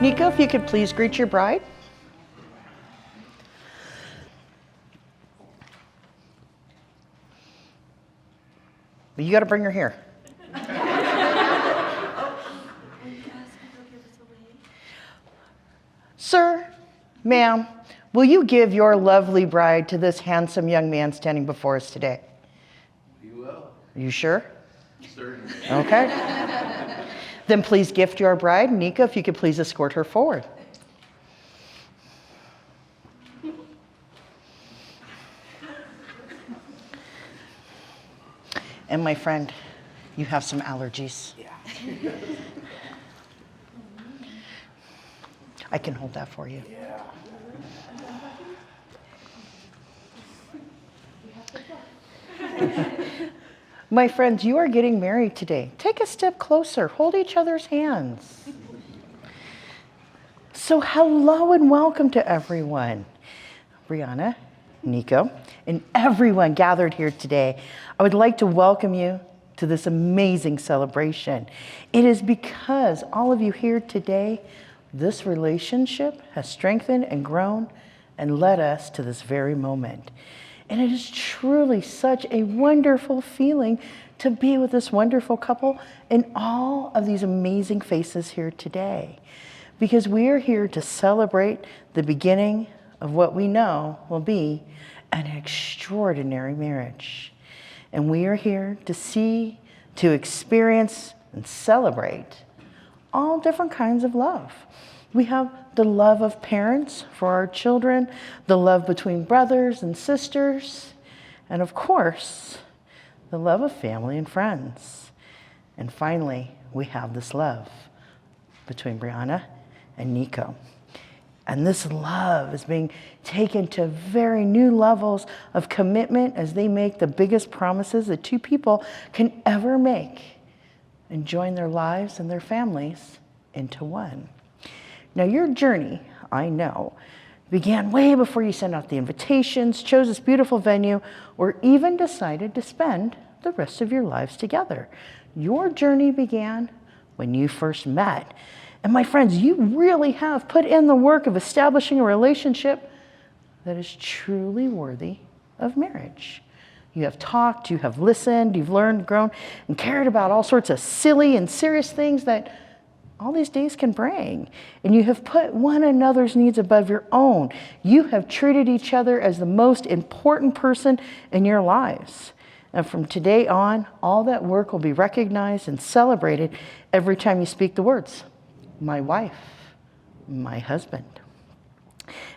Niko, if you could please greet your bride. But you got to bring her here. Sir, ma'am, will you give your lovely bride to this handsome young man standing before us today? We will. Are you sure? Certainly. Okay. Then please gift your bride. Niko, if you could please escort her forward. And my friend, you have some allergies. Yeah. I can hold that for you. Yeah. My friends, you are getting married today. Take a step closer. Hold each other's hands. So hello and welcome to everyone. Brianna, Niko, and everyone gathered here today. I would like to welcome you to this amazing celebration. It is because all of you here today, this relationship has strengthened and grown and led us to this very moment. And it is truly such a wonderful feeling to be with this wonderful couple and all of these amazing faces here today. Because we are here to celebrate the beginning of what we know will be an extraordinary marriage. And we are here to see, to experience, and celebrate all different kinds of love. We have the love of parents for our children, the love between brothers and sisters, and of course, the love of family and friends. And finally, we have this love between Brianna and Niko. And this love is being taken to very new levels of commitment as they make the biggest promises that two people can ever make and join their lives and their families into one. Now, your journey, I know, began way before you sent out the invitations, chose this beautiful venue, or even decided to spend the rest of your lives together. Your journey began when you first met. And my friends, you really have put in the work of establishing a relationship that is truly worthy of marriage. You have talked, you have listened, you've learned, grown, and cared about all sorts of silly and serious things that all these days can bring. And you have put one another's needs above your own. You have treated each other as the most important person in your lives. And from today on, all that work will be recognized and celebrated every time you speak the words, my wife, my husband.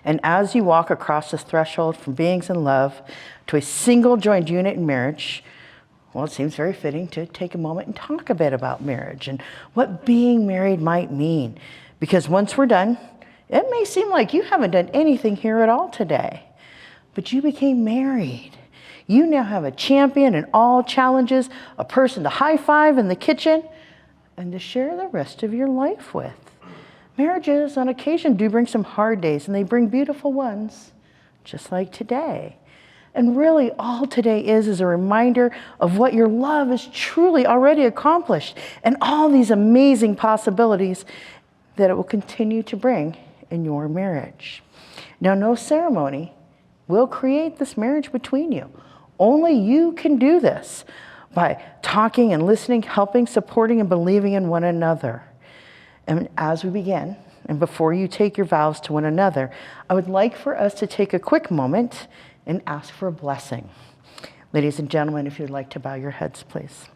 And as you walk across this threshold from beings in love to a single joined unit in marriage, well, it seems very fitting to take a moment and talk a bit about marriage and what being married might mean. Because once we're done, it may seem like you haven't done anything here at all today, but you became married. You now have a champion in all challenges, a person to high five in the kitchen, and to share the rest of your life with. Marriages on occasion do bring some hard days, and they bring beautiful ones, just like today. And really all today is a reminder of what your love has truly already accomplished and all these amazing possibilities that it will continue to bring in your marriage. Now, no ceremony will create this marriage between you. Only you can do this by talking and listening, helping, supporting, and believing in one another. And as we begin, and before you take your vows to one another, I would like for us to take a quick moment and ask for a blessing. Ladies and gentlemen, if you'd like to bow your heads, please.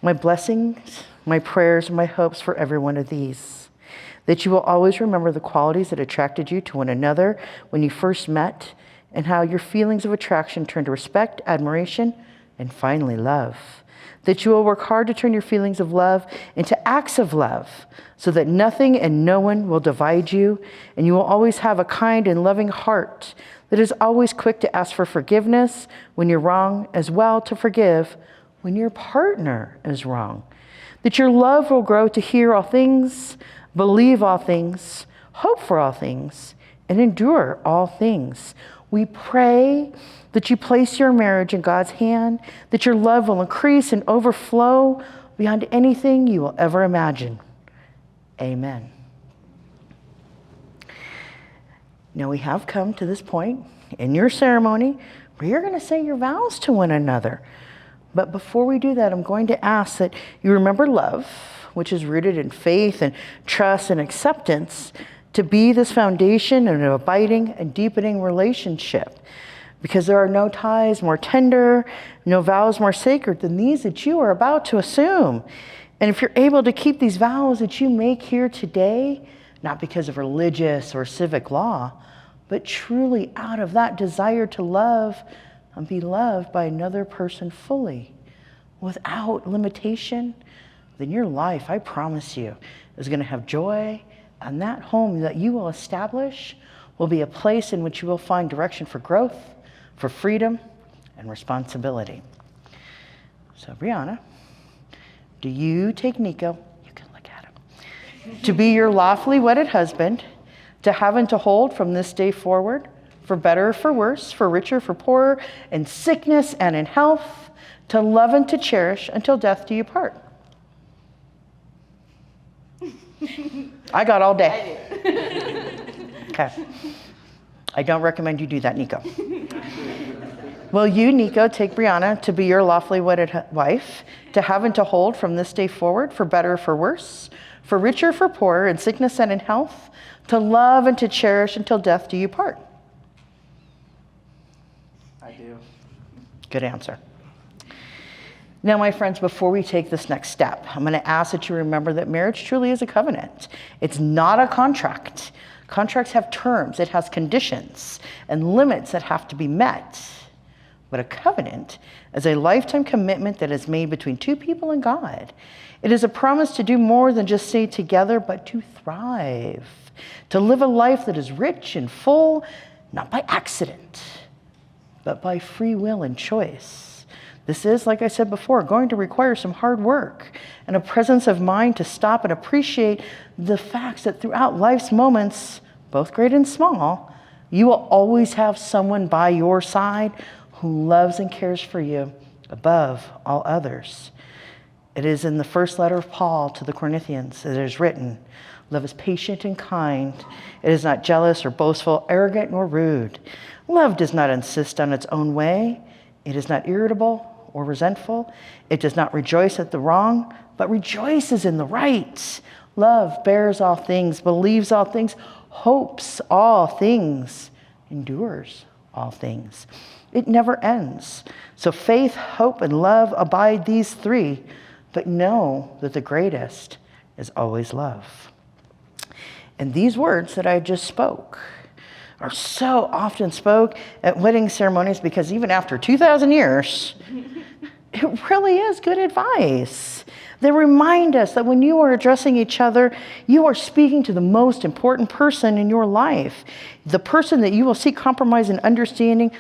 My blessings, my prayers, and my hopes for every one of these, that you will always remember the qualities that attracted you to one another when you first met, and how your feelings of attraction turned to respect, admiration, and finally love. That you will work hard to turn your feelings of love into acts of love, so that nothing and no one will divide you, and you will always have a kind and loving heart that is always quick to ask for forgiveness when you're wrong, as well to forgive when your partner is wrong. That your love will grow to hear all things, believe all things, hope for all things, and endure all things. We pray that you place your marriage in God's hand, that your love will increase and overflow beyond anything you will ever imagine. Amen. Now we have come to this point in your ceremony where you're going to say your vows to one another. But before we do that, I'm going to ask that you remember love, which is rooted in faith and trust and acceptance, to be this foundation of an abiding and deepening relationship. Because there are no ties more tender, no vows more sacred than these that you are about to assume. And if you're able to keep these vows that you make here today, not because of religious or civic law, but truly out of that desire to love and be loved by another person fully, without limitation, then your life, I promise you, is going to have joy, and that home that you will establish will be a place in which you will find direction for growth, for freedom, and responsibility. So, Brianna, do you take Niko, you can look at him, to be your lawfully wedded husband, to have and to hold from this day forward, for better or for worse, for richer, for poorer, in sickness and in health, to love and to cherish until death do you part? I got all day. Okay. I don't recommend you do that, Niko. Will you, Niko, take Brianna to be your lawfully wedded wife, to have and to hold from this day forward, for better or for worse, for richer, for poorer, in sickness and in health, to love and to cherish until death do you part? I do. Good answer. Now, my friends, before we take this next step, I'm going to ask that you remember that marriage truly is a covenant. It's not a contract. Contracts have terms, it has conditions and limits that have to be met. But a covenant is a lifetime commitment that is made between two people and God. It is a promise to do more than just stay together, but to thrive, to live a life that is rich and full, not by accident, but by free will and choice. This is, like I said before, going to require some hard work and a presence of mind to stop and appreciate the facts that throughout life's moments, both great and small, you will always have someone by your side who loves and cares for you above all others. It is in the first letter of Paul to the Corinthians that it is written, love is patient and kind. It is not jealous or boastful, arrogant nor rude. Love does not insist on its own way. It is not irritable or resentful. It does not rejoice at the wrong, but rejoices in the right. Love bears all things, believes all things, hopes all things, endures all things. It never ends. So faith, hope, and love abide these three, but know that the greatest is always love. And these words that I just spoke are so often spoke at wedding ceremonies because even after 2,000 years, it really is good advice. They remind us that when you are addressing each other, you are speaking to the most important person in your life, the person that you will seek compromise and understanding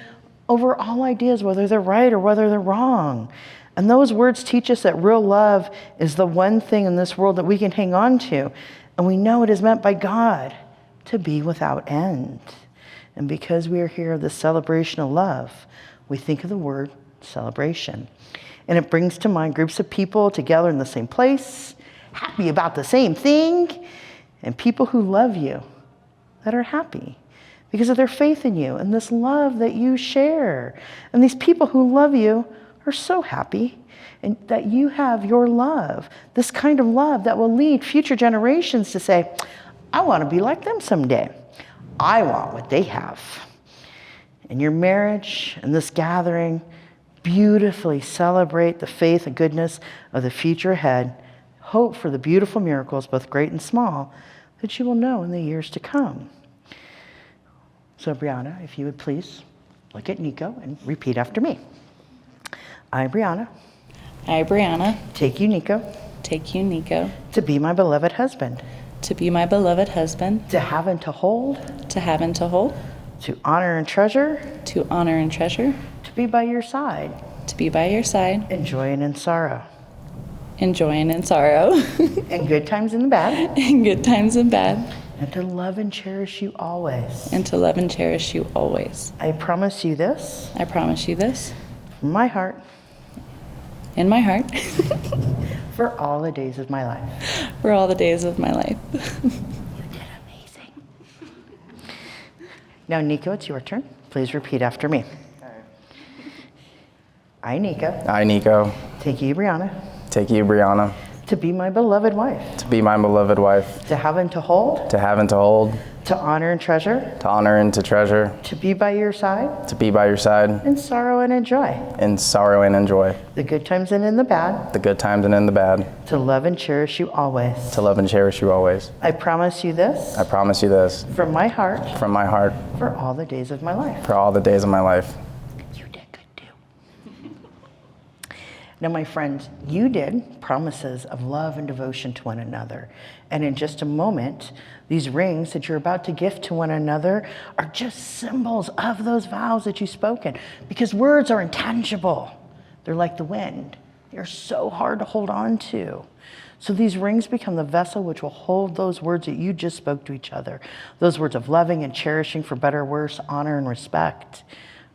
over all ideas, whether they're right or whether they're wrong. And those words teach us that real love is the one thing in this world that we can hang on to. And we know it is meant by God to be without end. And because we are here at the celebration of love, we think of the word celebration. And it brings to mind groups of people together in the same place, happy about the same thing, and people who love you that are happy because of their faith in you and this love that you share. And these people who love you are so happy and that you have your love, this kind of love that will lead future generations to say, I want to be like them someday. I want what they have. And your marriage and this gathering beautifully celebrate the faith and goodness of the future ahead, hope for the beautiful miracles, both great and small, that you will know in the years to come. So Brianna, if you would please look at Niko and repeat after me. I, Brianna. I, Brianna. Take you, Niko. Take you, Niko. To be my beloved husband. To be my beloved husband. To have and to hold. To have and to hold. To honor and treasure. To honor and treasure. To be by your side. To be by your side. In joy and in sorrow. In joy and in sorrow. In good times and the bad. In good times and bad. And to love and cherish you always. And to love and cherish you always. I promise you this. I promise you this. From my heart. In my heart. For all the days of my life. For all the days of my life. You did amazing. Now, Niko, it's your turn. Please repeat after me. I, Niko. I, Niko. Take you, Brianna. Take you, Brianna. To be my beloved wife. To be my beloved wife. To have and to hold. To have and to hold. To honor and treasure. To honor and to treasure. To be by your side. To be by your side. In sorrow and in joy. In sorrow and in joy. The good times and in the bad. The good times and in the bad. To love and cherish you always. To love and cherish you always. I promise you this. I promise you this. From my heart. From my heart. For all the days of my life. For all the days of my life. You did good too. Now, my friends, you did promises of love and devotion to one another. And in just a moment, these rings that you're about to gift to one another are just symbols of those vows that you've spoken. Because words are intangible. They're like the wind. They're so hard to hold on to. So these rings become the vessel which will hold those words that you just spoke to each other. Those words of loving and cherishing, for better or worse, honor and respect,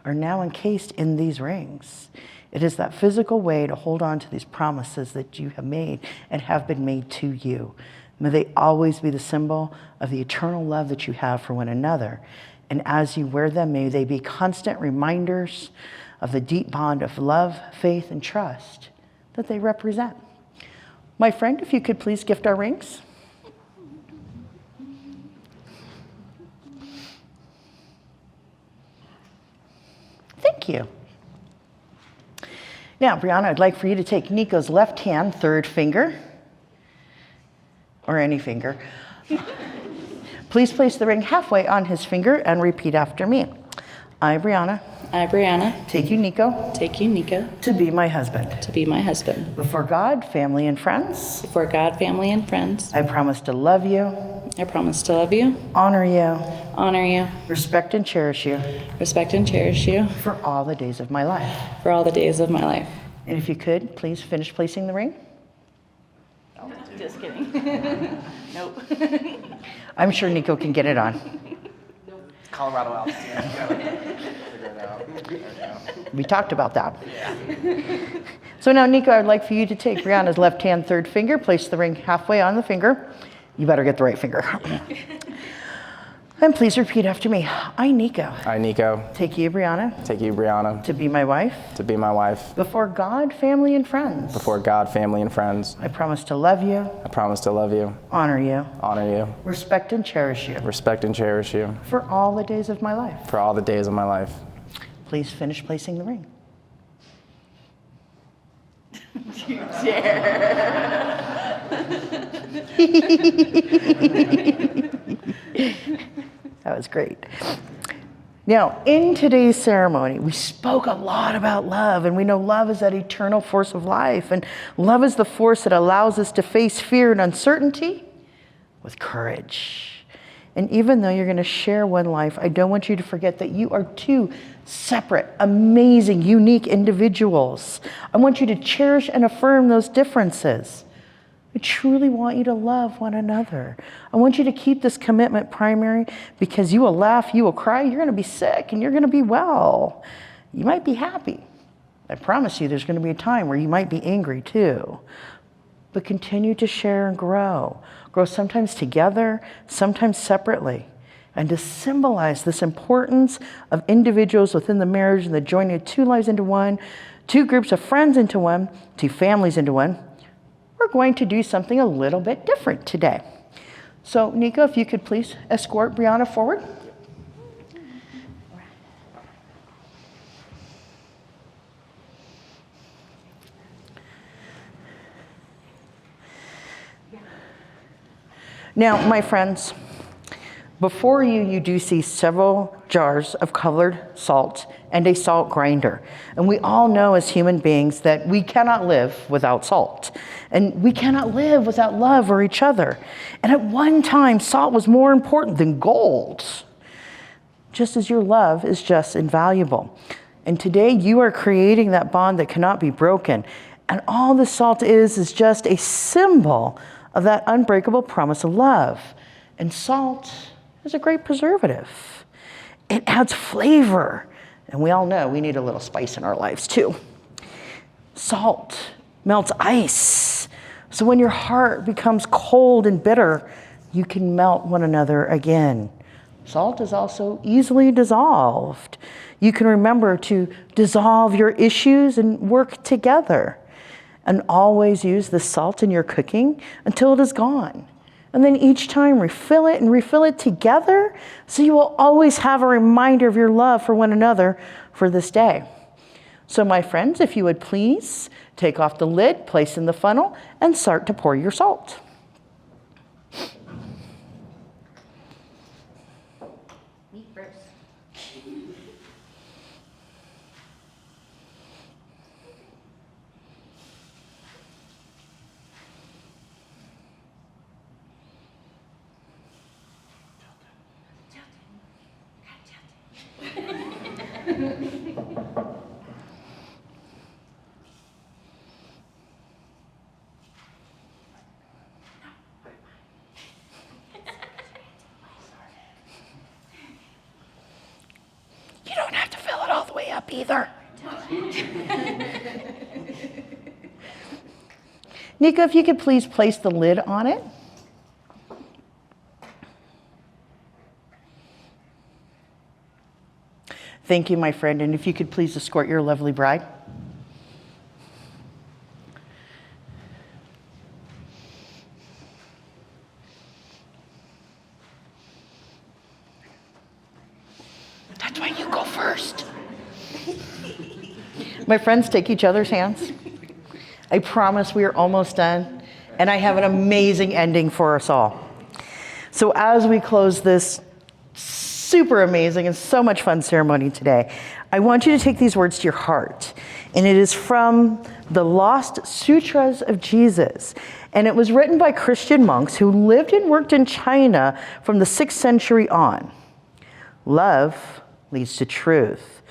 are now encased in these rings. It is that physical way to hold on to these promises that you have made and have been made to you. May they always be the symbol of the eternal love that you have for one another. And as you wear them, may they be constant reminders of the deep bond of love, faith, and trust that they represent. My friend, if you could please gift our rings. Thank you. Now, Brianna, I'd like for you to take Niko's left hand, third finger, or any finger. Please place the ring halfway on his finger and repeat after me. I, Brianna, I, Brianna, take you, Niko, take you, Niko, to be my husband. to be my husband. Before God, family, and friends, Before God, family, and friends, I promise to love you, I promise to love you, honor you, honor you, respect and cherish you respect and cherish you for all the days of my life. for all the days of my life. And if you could, please finish placing the ring. Just kidding. Nope. I'm sure Niko can get it on. Colorado altitude. We talked about that. So now, Niko, I'd like for you to take Brianna's left hand, third finger, place the ring halfway on the finger. You better get the right finger. And please repeat after me. I, Niko, I, Niko, take you, Brianna, take you, Brianna, to be my wife. to be my wife. Before God, family, and friends, Before God, family, and friends, I promise to love you, I promise to love you, honor you, honor you, respect and cherish you respect and cherish you for all the days of my life. for all the days of my life. Please finish placing the ring. That was great. Now, in today's ceremony, we spoke a lot about love, and we know love is that eternal force of life, and love is the force that allows us to face fear and uncertainty with courage. And even though you're going to share one life, I don't want you to forget that you are two separate, amazing, unique individuals. I want you to cherish and affirm those differences. I truly want you to love one another. I want you to keep this commitment primary because you will laugh, you will cry, you're going to be sick, and you're going to be well. You might be happy. I promise you there's going to be a time where you might be angry too. But continue to share and grow. Grow sometimes together, sometimes separately. And to symbolize this importance of individuals within the marriage and the joining of two lives into one, two groups of friends into one, two families into one, we're going to do something a little bit different today. So, Niko, if you could please escort Brianna forward. Now, my friends, before you, you do see several jars of colored salt and a salt grinder. And we all know as human beings that we cannot live without salt. And we cannot live without love or each other. And at one time, salt was more important than gold, just as your love is just invaluable. And today, you are creating that bond that cannot be broken. And all the salt is just a symbol of that unbreakable promise of love. And salt is a great preservative. It adds flavor. And we all know we need a little spice in our lives too. Salt melts ice. So when your heart becomes cold and bitter, you can melt one another again. Salt is also easily dissolved. You can remember to dissolve your issues and work together. And always use the salt in your cooking until it is gone. And then each time refill it and refill it together so you will always have a reminder of your love for one another for this day. So my friends, if you would please take off the lid, place in the funnel, and start to pour your salt. Me first. You don't have to fill it all the way up either. Niko, if you could please place the lid on it. Thank you, my friend. And if you could please escort your lovely bride. That's why you go first. My friends, take each other's hands. I promise we are almost done, and I have an amazing ending for us all. So as we close this super amazing and so much fun ceremony today, I want you to take these words to your heart. And it is from the Lost Sutras of Jesus. And it was written by Christian monks who lived and worked in China from the 6th century on. Love leads to truth.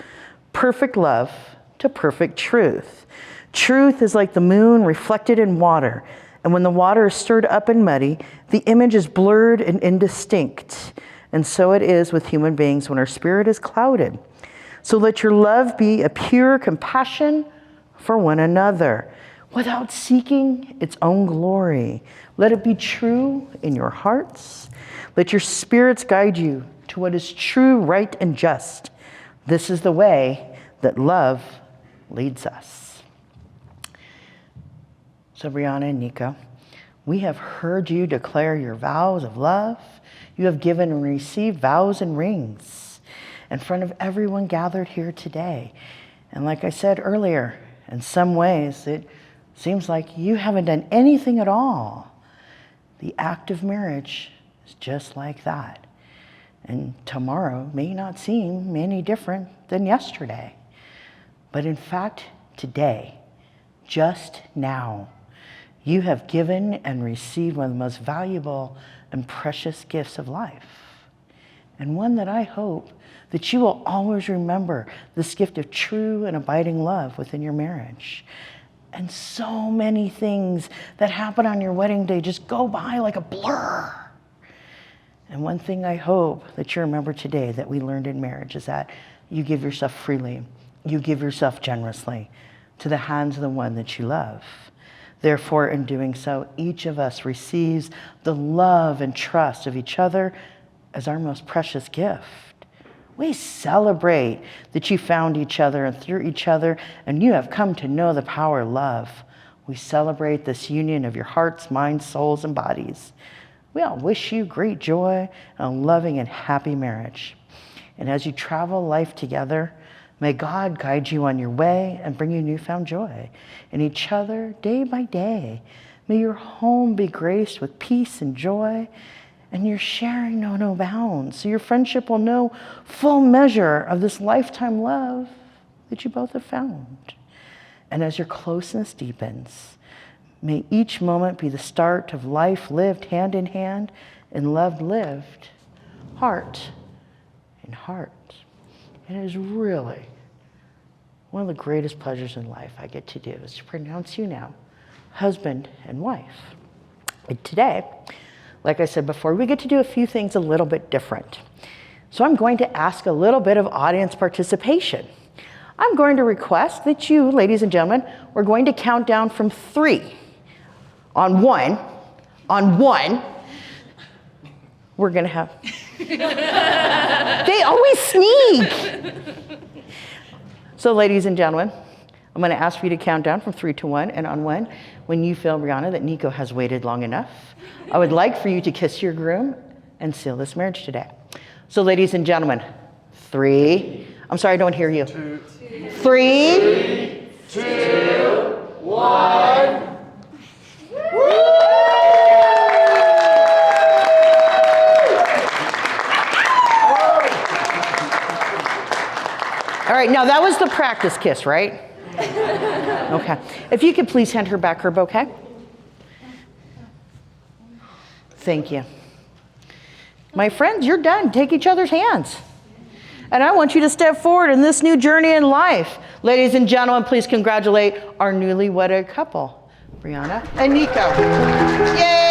Perfect love to perfect truth. Truth is like the moon reflected in water. And when the water is stirred up and muddy, the image is blurred and indistinct. And so it is with human beings when our spirit is clouded. So let your love be a pure compassion for one another, without seeking its own glory. Let it be true in your hearts. Let your spirits guide you to what is true, right, and just. This is the way that love leads us. So Brianna and Niko, we have heard you declare your vows of love. You have given and received vows and rings in front of everyone gathered here today. And like I said earlier, in some ways, it seems like you haven't done anything at all. The act of marriage is just like that. And tomorrow may not seem any different than yesterday. But in fact, today, just now, you have given and received one of the most valuable and precious gifts of life. And one that I hope that you will always remember, this gift of true and abiding love within your marriage. And so many things that happen on your wedding day just go by like a blur. And one thing I hope that you remember today that we learned in marriage is that you give yourself freely, you give yourself generously to the hands of the one that you love. Therefore, in doing so, each of us receives the love and trust of each other as our most precious gift. We celebrate that you found each other and through each other, and you have come to know the power of love. We celebrate this union of your hearts, minds, souls, and bodies. We all wish you great joy and a loving and happy marriage. And as you travel life together, may God guide you on your way and bring you newfound joy in each other day by day. May your home be graced with peace and joy, and your sharing know no bounds, so your friendship will know full measure of this lifetime love that you both have found. And as your closeness deepens, may each moment be the start of life lived hand in hand and love lived heart in heart. And it is really one of the greatest pleasures in life I get to do is to pronounce you now husband and wife. And today, like I said before, we get to do a few things a little bit different. So I'm going to ask a little bit of audience participation. I'm going to request that you, ladies and gentlemen, we're going to count down from 3. On one, we're going to have... They always sneak! So ladies and gentlemen, I'm going to ask for you to count down from 3 to 1, and on 1, when you feel, Brianna, that Niko has waited long enough, I would like for you to kiss your groom and seal this marriage today. So ladies and gentlemen, 3, I'm sorry, I don't hear you. 3, 2, 1. All right, now that was the practice kiss, right? Okay. If you could please hand her back her bouquet. Thank you. My friends, you're done. Take each other's hands. And I want you to step forward in this new journey in life. Ladies and gentlemen, please congratulate our newly wedded couple, Brianna and Niko. Yay!